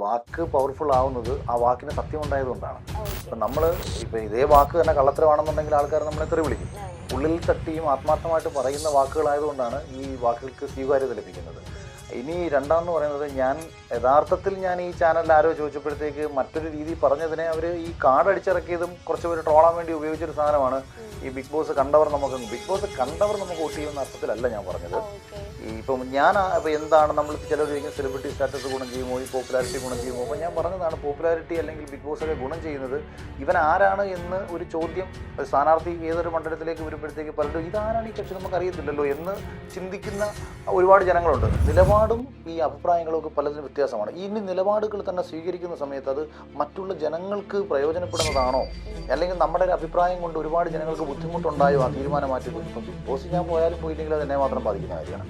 വാക്ക് powerful ആവുന്നത് ആ വാക്കിന് സത്യം ഉണ്ടായതുകൊണ്ടാണ്. ഓക്കെ. ഇപ്പം നമ്മൾ ഇപ്പം ഇതേ വാക്ക് തന്നെ കള്ളത്തരമാണെന്നുണ്ടെങ്കിൽ ആൾക്കാർ നമ്മളെ തെറി വിളിക്കും. ഉള്ളിൽ തട്ടിയും ആത്മാർത്ഥമായിട്ട് പറയുന്ന വാക്കുകളായതുകൊണ്ടാണ് ഈ വാക്കുകൾക്ക് സ്വീകാര്യത ലഭിക്കുന്നത്. ഇനി രണ്ടാമെന്ന് പറയുന്നത്, യഥാർത്ഥത്തിൽ ഞാൻ ഈ ചാനലിൽ ആരോ ചോദിച്ചപ്പോഴത്തേക്ക് മറ്റൊരു രീതി പറഞ്ഞതിനെ അവർ ഈ കാർഡ് അടിച്ചിറക്കിയതും കുറച്ച് പേര് ട്രോളാൻ വേണ്ടി ഉപയോഗിച്ചൊരു സാധനമാണ് ഈ ബിഗ് ബോസ് കണ്ടവർ ബിഗ് ബോസ് കണ്ടവർ നമുക്ക് വോട്ട് ചെയ്യുന്ന അർത്ഥത്തിലല്ല ഞാൻ പറഞ്ഞത്. ഇപ്പം ഇപ്പം എന്താണ് നമ്മൾ ചിലർ ചോദിക്കുന്ന സെലിബ്രിറ്റി സ്റ്റാറ്റസ് ഗുണം ചെയ്യുമോ, ഈ പോപ്പുലാരിറ്റി ഗുണം ചെയ്യുമോ? അപ്പോൾ ഞാൻ പറഞ്ഞതാണ്, പോപ്പുലാരിറ്റി അല്ലെങ്കിൽ ബിഗ് ബോസൊക്കെ ഗുണം ചെയ്യുന്നത് ഇവൻ ആരാണ് എന്ന് ഒരു ചോദ്യം സ്ഥാനാർത്ഥി ഏതൊരു മണ്ഡലത്തിലേക്ക് വരുമ്പോഴത്തേക്ക് പലരും ഇതാരാണ് ഈ കക്ഷി നമുക്കറിയത്തില്ലല്ലോ എന്ന് ചിന്തിക്കുന്ന ഒരുപാട് ജനങ്ങളുണ്ട്. നിലപാടും ഈ അഭിപ്രായങ്ങളും ഒക്കെ പലതിനും വ്യത്യാസമാണ്. ഇനി നിലപാടുകൾ തന്നെ സ്വീകരിക്കുന്ന സമയത്ത് അത് മറ്റുള്ള ജനങ്ങൾക്ക് പ്രയോജനപ്പെടുന്നതാണോ, അല്ലെങ്കിൽ നമ്മുടെ ഒരു അഭിപ്രായം കൊണ്ട് ഒരുപാട് ജനങ്ങൾക്ക് ബുദ്ധിമുട്ടുണ്ടായോ ആ തീരുമാനം മാറ്റി? ഇപ്പം ബിഗ് ബോസ് ഞാൻ പോയാലും പോയില്ലെങ്കിൽ അത് എന്നെ മാത്രം ബാധിക്കുന്ന കാര്യമാണ്.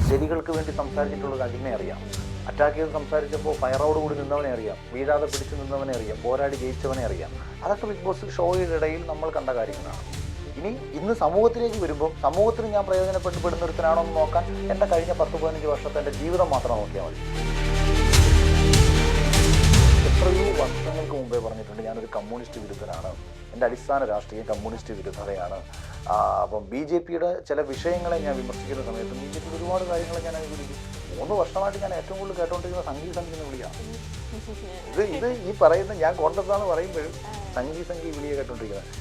ശരികൾക്ക് വേണ്ടി സംസാരിച്ചിട്ടുള്ളത് അടിമയെ അറിയാം, അറ്റാക്ക് ചെയ്ത് സംസാരിച്ചപ്പോൾ ഫയറോട് കൂടി നിന്നവനെ അറിയാം, വീഴാതെ പിടിച്ചു നിന്നവനെ അറിയാം, പോരാടി ജയിച്ചവനെ അറിയാം. അതൊക്കെ ബിഗ് ബോസ് ഷോയുടെ ഇടയിൽ നമ്മൾ കണ്ട കാര്യങ്ങളാണ്. ഇന്ന് സമൂഹത്തിലേക്ക് വരുമ്പോൾ സമൂഹത്തിന് ഞാൻ പ്രയോജനപ്പെടുന്നൊരുത്തനാണോ എന്ന് നോക്കാൻ എൻ്റെ കഴിഞ്ഞ 10-15 വർഷത്തെ എൻ്റെ ജീവിതം മാത്രം നോക്കിയാൽ മതി. എത്രയോ വർഷങ്ങൾക്ക് മുമ്പേ പറഞ്ഞിട്ടുണ്ട് ഞാനൊരു കമ്മ്യൂണിസ്റ്റ് വിരുദ്ധനാണ്, എൻ്റെ അടിസ്ഥാന രാഷ്ട്രീയം കമ്മ്യൂണിസ്റ്റ് വിരുദ്ധതയാണ്. അപ്പം BJPയുടെ ചില വിഷയങ്ങളെ ഞാൻ വിമർശിക്കുന്ന സമയത്ത് BJPയുടെ ഒരുപാട് കാര്യങ്ങളെ ഞാൻ അനുകൂലിക്കും. 3 വർഷമായിട്ട് ഞാൻ ഏറ്റവും കൂടുതൽ കേട്ടുകൊണ്ടിരിക്കുന്ന സംഘീ വിളിയാണ്. ഇത് ഈ പറയുന്ന ഞാൻ കോൺഗ്രസ്സാണെന്ന് പറയുമ്പോഴും സംഘീ വിളിയെ കേട്ടുകൊണ്ടിരിക്കുന്നത്.